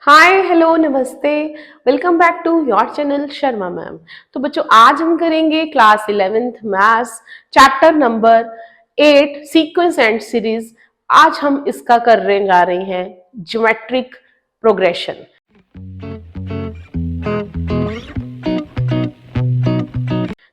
हाय hello नमस्ते। Welcome back to your channel Sharma ma'am. तो बच्चों आज हम करेंगे class 11th maths chapter number 8 sequence and series. आज हम इसका करने जा रहे हैं ज्योमेट्रिक प्रोग्रेशन।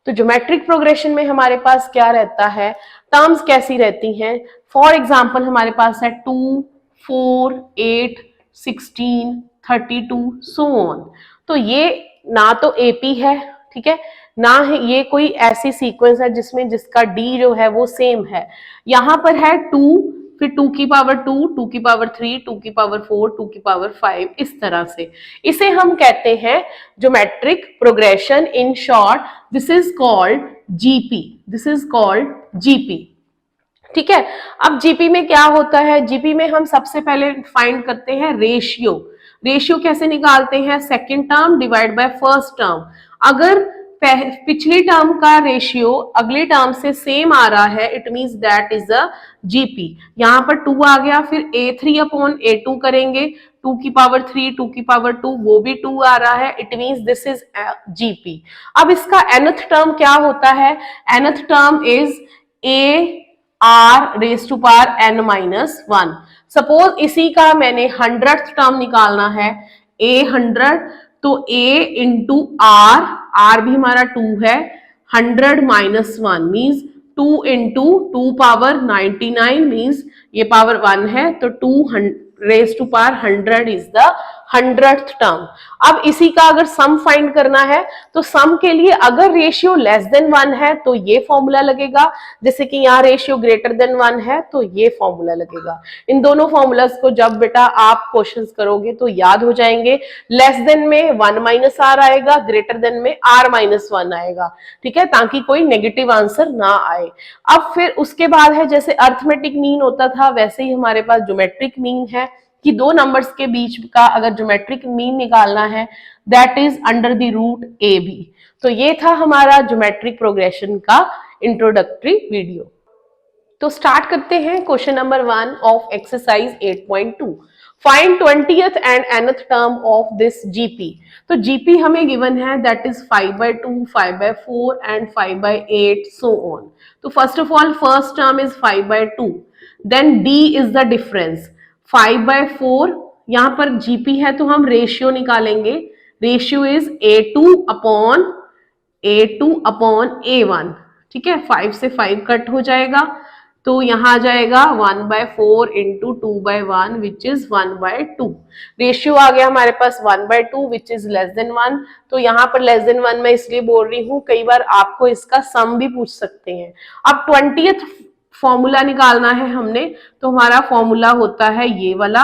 तो ज्योमेट्रिक प्रोग्रेशन में हमारे पास क्या रहता है, टर्म्स कैसी रहती हैं। फॉर एग्जाम्पल हमारे पास है 2, 4, 8, 16, 32 सो ऑन। तो ये ना तो एपी है, ठीक है, ना है ये कोई ऐसी सीक्वेंस है जिसमें जिसका डी जो है वो सेम है। यहां पर है 2, फिर 2 की पावर 2, 2 की पावर 3, 2 की पावर 4, 2 की पावर 5, इस तरह से। इसे हम कहते हैं geometric progression. In short this is called GP. This is called GP. ठीक है। अब जीपी में क्या होता है, जीपी में हम सबसे पहले फाइंड करते हैं रेशियो। रेशियो कैसे निकालते हैं, second term divide by first term. अगर पिछली टर्म का रेशियो अगले टर्म से सेम आ रहा है, it means that is a GP. यहां पर 2 आ गया, फिर a3 अपॉन a2 करेंगे, 2 की पावर 3, 2 की पावर 2, वो भी 2 आ रहा है, it means this is GP. अब इसका nth टर्म क्या होता है, nth term is a r raised to power n minus 1। Suppose इसी का मैंने 100th टर्म निकालना है, a 100, तो a इंटू आर, आर भी हमारा 2 है, 100 minus 1 means 2 into 2 power 99 means ये पावर 1 है, तो 2 raised to power 100 is the 100th term. अब इसी का अगर सम फाइंड करना है तो सम के लिए अगर रेशियो लेस देन 1 है तो ये फॉर्मूला लगेगा, जैसे कि यहाँ रेशियो ग्रेटर देन 1 है तो ये फॉर्मूला लगेगा। इन दोनों फॉर्मूलाज को जब बेटा आप क्वेश्चंस करोगे तो याद हो जाएंगे। लेस देन में 1 माइनस आर आएगा, ग्रेटर देन में आर माइनस 1 आएगा, ठीक है, ताकि कोई नेगेटिव आंसर ना आए। अब फिर उसके बाद है जैसे अर्थमेटिक मीन होता था वैसे ही हमारे पास ज्योमेट्रिक मीन है कि दो नंबर्स के बीच का अगर ज्योमेट्रिक मीन निकालना है that is under the root A B. तो ये था हमारा ज्योमेट्रिक प्रोग्रेशन का इंट्रोडक्टरी वीडियो। तो स्टार्ट करते हैं question number 1 of exercise 8.2। Find 20th and nth term of this GP. तो जीपी हमें गिवन है that is 5/2, 5/4 and 5/8 so on. तो first of all first term is 5/2, then D is the difference 5/4। यहां पर GP है तो हम ratio निकालेंगे, ratio is a2 upon a1, ठीक है, 5 से 5 कट हो जाएगा, तो यहां आ जाएगा 1/4 इंटू 2/1 विच इज 1/2। रेशियो आ गया हमारे पास 1/2 विच इज लेस देन 1। तो यहाँ पर लेस देन 1 मैं इसलिए बोल रही हूँ, कई बार आपको इसका सम भी पूछ सकते हैं। अब 20th फॉर्मूला निकालना है हमने, तो हमारा फॉर्मूला होता है ये वाला।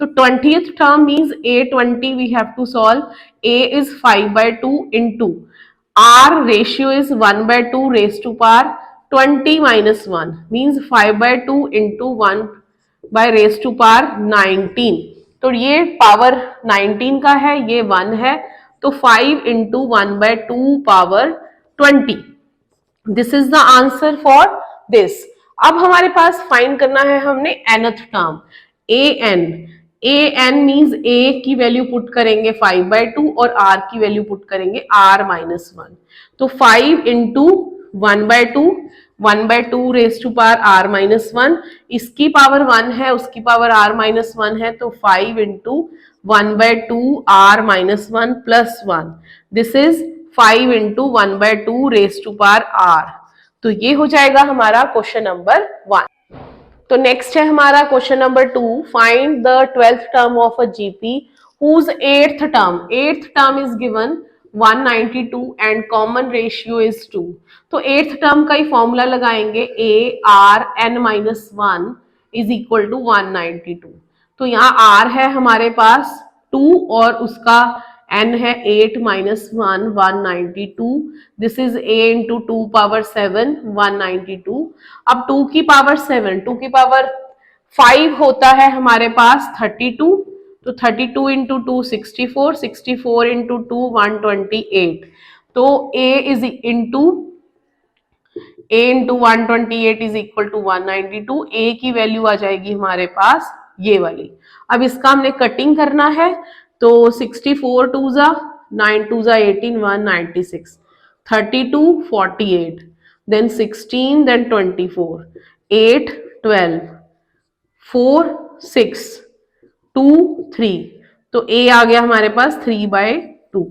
तो 20th term means a20 we have to solve. a is 5/2 into r ratio is 1/2 raised to power 20 minus 1 means 5/2 into 1 by raised to power 19। तो ये पावर 19 का है, ये 1 है, तो 5 into 1/2 power 20। This is the answer for this. अब हमारे पास फाइंड करना है हमने nth टर्म an मीन्स a की वैल्यू पुट करेंगे 5/2 और r की वैल्यू पुट करेंगे r माइनस 1। तो 5 into 1/2 raised to power r minus 1, इसकी पावर 1 है उसकी पावर r माइनस 1 है, तो 5 into 1/2 r minus 1 plus 1, this is 5 into 1/2 raised to power r। तो ये हो जाएगा हमारा क्वेश्चन नंबर 1। तो नेक्स्ट है हमारा question number 2। Find the 12th term of a GP whose 8th term is given 192 and common ratio is 2। तो 8th term का ही फॉर्मूला लगाएंगे, a r n minus 1 is equal to 192। तो यहाँ r है हमारे पास 2 और उसका n है 8 minus 1 192। This is a into 2 power 7 192। अब 2 की पावर 7, 2 की पावर 5 होता है हमारे पास 32, तो 32 इंटू 2 64, 64 इंटू 2 128। तो a into 128 is equal to 192। a की वैल्यू आ जाएगी हमारे पास ये वाली। अब इसका हमने कटिंग करना है, तो 64 टू ज़ा 9 टू ज़ा 18 196 32 48 देन 16 देन 24 8 12 4 6 2 3 तो a आ गया हमारे पास 3/2।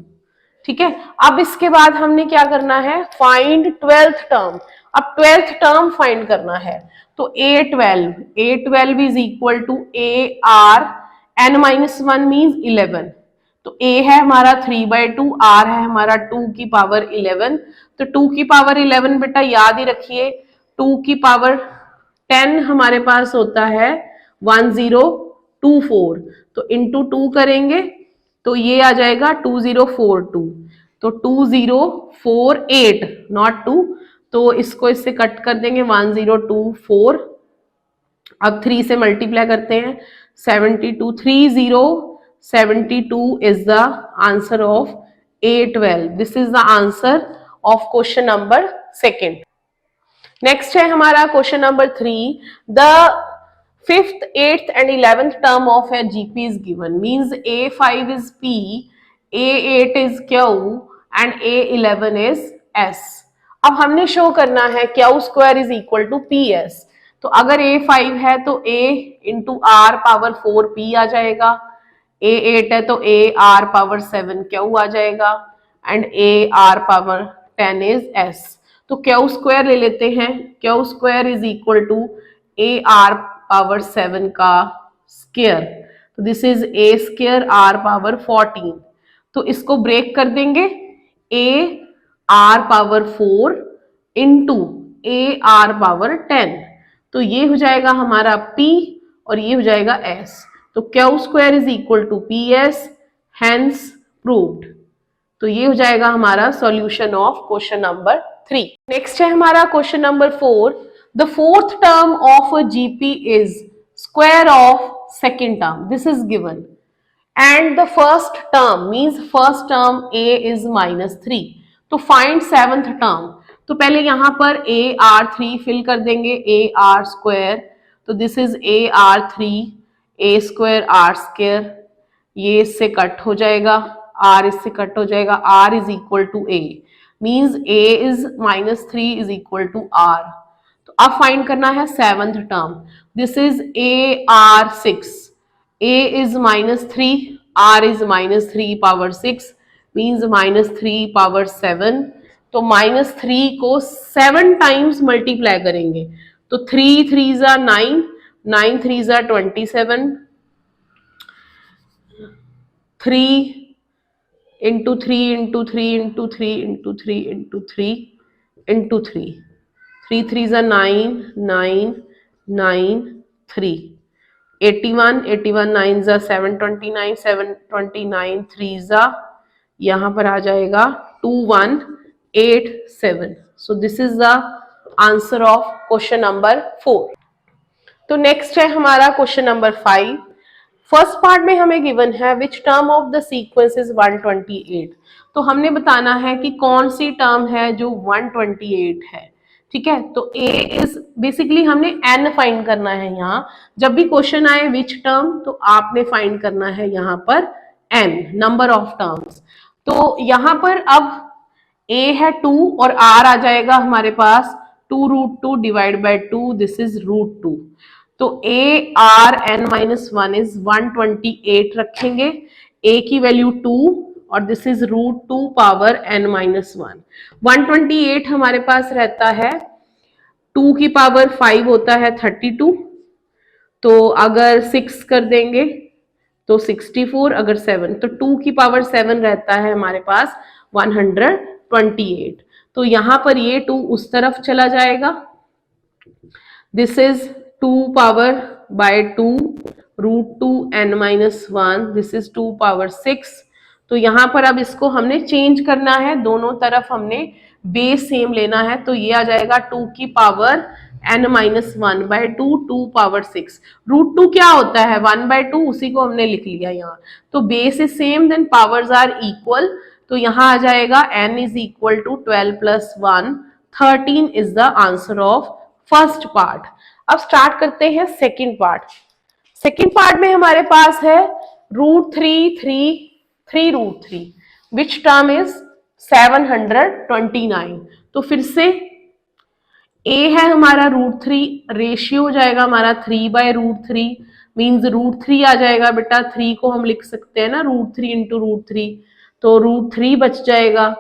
ठीक है, अब इसके बाद हमने क्या करना है, फाइंड 12th टर्म। अब 12th टर्म फाइंड करना है तो a12 is equal to ar n-1 means 11। तो a है हमारा 3/2, r है हमारा 2 की पावर 11। तो 2 की पावर 11 बेटा याद ही रखिए 2 की पावर 10 हमारे पास होता है 1024। तो इंटू 2 करेंगे तो ये आ जाएगा 2042। तो 2048 नॉट 2, तो इसको इससे कट कर देंगे 1024। अब 3 से मल्टीप्लाई करते हैं 72 3072 is the answer of A12। This is the answer of question number second. Next है हमारा question number 3। The 5th, 8th and 11th term of a GP is given, means A5 is P, A8 is Q and A11 is S। अब हमने show करना है Q square is equal to PS। तो अगर A5 है तो A into R power 4P आ जाएगा, A8 है तो A R पावर 7Q आ जाएगा and A R power 10 is S। तो Q स्क्वायर ले लेते हैं, Q square is equal to A R power 7 का स्क्वायर। तो this is A square R power 14। तो इसको ब्रेक कर देंगे A R power 4 into A R power 10। तो ये हो जाएगा हमारा P और ये हो जाएगा S। तो Q square is equal to PS, hence proved. तो ये हो जाएगा हमारा solution of question number 3। Next है हमारा question number 4। The 4th term of a GP is square of second term, this is given, and the first term means first term A is -3। तो find 7th term. तो पहले यहां पर AR3 fill कर देंगे, AR square. तो this is AR3 A square R square, ये इससे कट हो जाएगा, R इससे कट हो जाएगा, R is equal to A, means A is -3 is equal to R। तो अब फाइंड करना है 7th term. This is AR6, A is -3, R is -3 power 6 means -3 power 7। तो -3 को 7 टाइम्स मल्टीप्लाई करेंगे तो 3 3 ज़ा 9, 9 3 ज़ा 27, 3 into 3 into 3 into 3 into 3 into 3 into 3, 3 3 ज़ा 9 9 9 3, 81 81 9 ज़ा 729 729 3 ज़ा यहाँ पर आ जाएगा 2187। So this is the answer of question number 4। तो नेक्स्ट है हमारा क्वेश्चन नंबर 5। फर्स्ट पार्ट में हमें गिवन है which term of the sequence is 128। तो हमने बताना है कि कौन सी टर्म है जो 128 है। ठीक है, तो A इज बेसिकली हमने N फाइंड करना है। यहाँ जब भी क्वेश्चन आए विच टर्म तो आपने फाइंड करना है यहाँ पर N, नंबर ऑफ टर्म्स। तो यहाँ पर अब A है 2 और R आ जाएगा हमारे पास 2√2 डिवाइड बाय 2, दिस इज √2। तो ARN-1 इज 128 रखेंगे, A की वैल्यू 2 और दिस इज √2 पावर n-1। 128 हमारे पास रहता है, 2 की पावर 5 होता है 32। तो अगर 6 कर देंगे तो 64, अगर 7 तो 2 की पावर 7 रहता है हमारे पास 128। तो यहां पर ये 2 उस तरफ चला जाएगा, this is 2 power bye 2 √2 n-1, this is 2 power 6। तो यहां पर अब इसको हमने चेंज करना है, दोनों तरफ हमने बेस सेम लेना है। तो ये आ जाएगा 2 की पावर n-1 बाय 2, 2 पावर 6। √2 क्या होता है 1/2, उसी को हमने लिख लिया यहाँ। तो base is same then powers are equal. तो यहाँ आ जाएगा n is equal to 12 plus 1 13 is the answer of first part. अब स्टार्ट करते हैं सेकेंड पार्ट। सेकेंड पार्ट में हमारे पास है √3 विच टर्म इज 729। तो फिर से a है हमारा √3, रेशियो हो जाएगा हमारा 3/√3, मीन्स √3 आ जाएगा बेटा। 3 को हम लिख सकते हैं ना √3 इंटू √3, तो √3 बच जाएगा।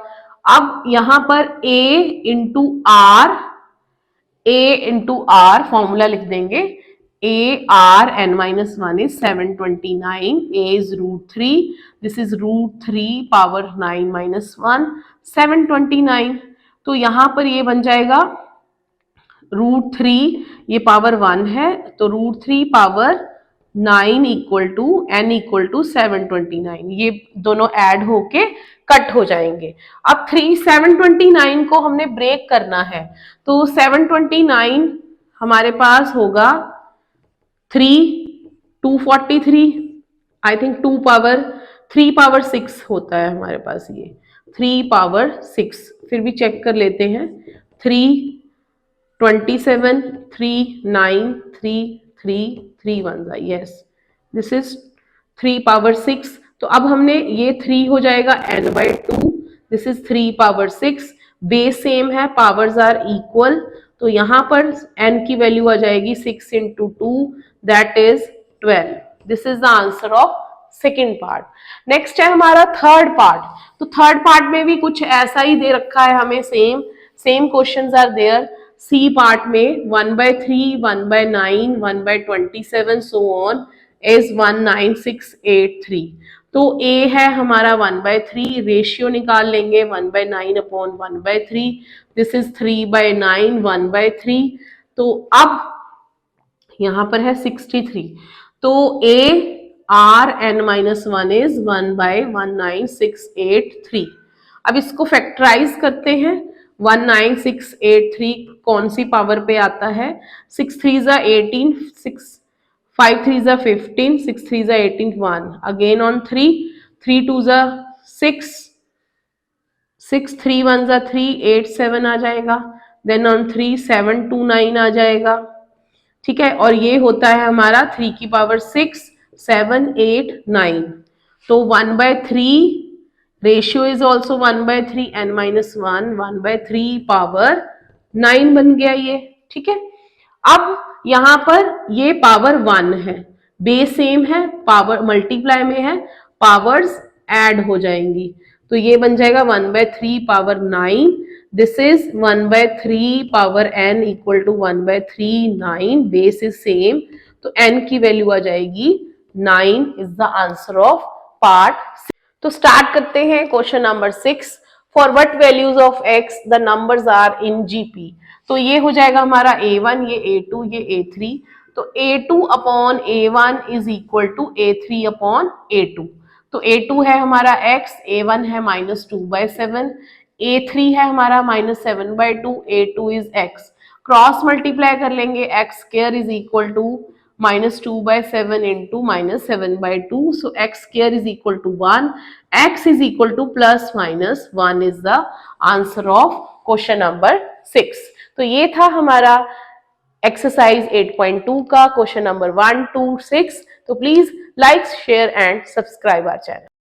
अब यहां पर a इंटू आर फॉर्मूला लिख देंगे। ARn-1 is 729, a is √3, this is √3 power 9 minus 1, 729। तो यहां पर ये बन जाएगा √3, ये पावर 1 है, तो √3 power 9 equal to n equal to 729। ये दोनों ऐड होके कट हो जाएंगे। अब 729 को हमने ब्रेक करना है, तो 729 हमारे पास होगा 243, आई थिंक 3 पावर 6 होता है हमारे पास, ये 3 पावर 6, फिर भी चेक कर लेते हैं। 327, 3 9 3 3 3 1, यस दिस इज 3 पावर 6। तो अब हमने ये 3 हो जाएगा n/2, this is 3 power 6, base same है, पावर्स आर इक्वल, तो यहां पर n की वैल्यू आ जाएगी 6 into 2, that is 12। This is the answer of second part. Next है हमारा थर्ड पार्ट। तो थर्ड पार्ट में भी कुछ ऐसा ही दे रखा है हमें, same questions are there. C part में 1/3, 1/9, 1/27 सो ऑन इज 19683। तो A है हमारा 1/3, रेशियो निकाल लेंगे 1/9 अपॉन 1/3, दिस इज 3/9 1/3। तो अब यहां पर है 63, तो ARn-1 इज 1/19683। अब इसको फैक्टराइज करते हैं। 19683 कौन सी पावर पे आता है? 6 3 18, 5 3 15, 6 3 18, 1 अगेन ऑन 3 3 2 6, 6 3 1 3, 8 7 आ जाएगा, देन ऑन 3 7 2 9 आ जाएगा, ठीक है। और ये होता है हमारा 3 की पावर 6 7 8 9, तो 1/3 ratio is also 1/3, n-1 1/3 power 9 बन गया ये, ठीक है। अब यहां पर ये पावर 1 है, बेस सेम है, पावर मल्टीप्लाई में है, पावर्स ऐड हो जाएंगी, तो ये बन जाएगा 1/3 power 9, this is 1/3 power n equal to 1/3 9, base is same, तो n की वैल्यू आ जाएगी 9 is the answer of part. तो स्टार्ट करते हैं question number 6। For what values of x the numbers are in GP। तो ये हो जाएगा हमारा A1, ये A2, ये A3, तो A2 upon A1 is equal to A3 upon A2। तो A2 है हमारा x, A1 है -2/7, A3 है हमारा -7/2, A2 is x। Cross multiply कर लेंगे, x square is equal to -2/7 into -7/2, so x square is equal to 1, x is equal to plus minus 1 is the answer of question number 6। तो ये था हमारा exercise 8.2 का question number 1 to 6। तो please like, share and subscribe our channel.